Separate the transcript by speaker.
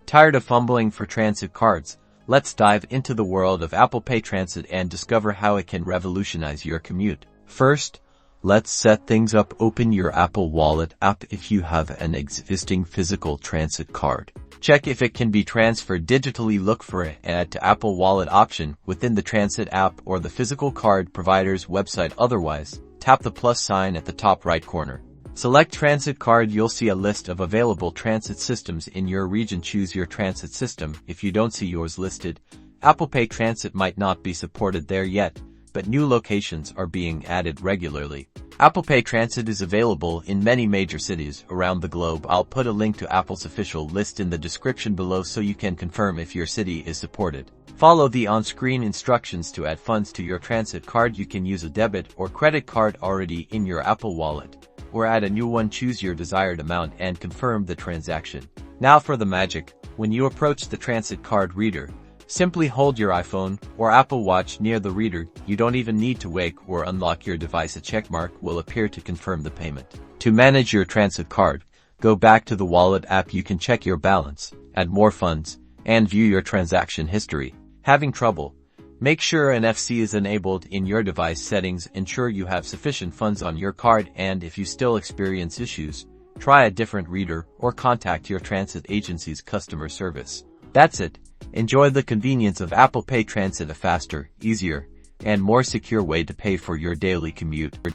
Speaker 1: Tired of fumbling for transit cards? Let's dive into the world of Apple Pay Transit and discover how it can revolutionize your commute. First, let's set things up. Open your Apple Wallet app if you have an existing physical transit card. Check if it can be transferred digitally. Look for an Add to Apple Wallet option within the transit app or the physical card provider's website. Otherwise, tap the plus sign at the top right corner. Select Transit Card. You'll see a list of available transit systems in your region. Choose your transit system. If you don't see yours listed, Apple Pay Transit might not be supported there yet, but new locations are being added regularly. Apple Pay Transit is available in many major cities around the globe. I'll put a link to Apple's official list in the description below so you can confirm if your city is supported. Follow the on-screen instructions to add funds to your transit card. You can use a debit or credit card already in your Apple Wallet, or add a new one. Choose your desired amount and confirm the transaction. Now for the magic. When you approach the transit card reader, simply hold your iPhone or Apple Watch near the reader. You don't even need to wake or unlock your device. A checkmark will appear to confirm the payment. To manage your transit card, go back to the Wallet app. You can check your balance, add more funds, and view your transaction history. Having trouble? Make sure NFC is enabled in your device settings. Ensure you have sufficient funds on your card, and if you still experience issues, try a different reader or contact your transit agency's customer service. That's it. Enjoy the convenience of Apple Pay Transit, a faster, easier, and more secure way to pay for your daily commute.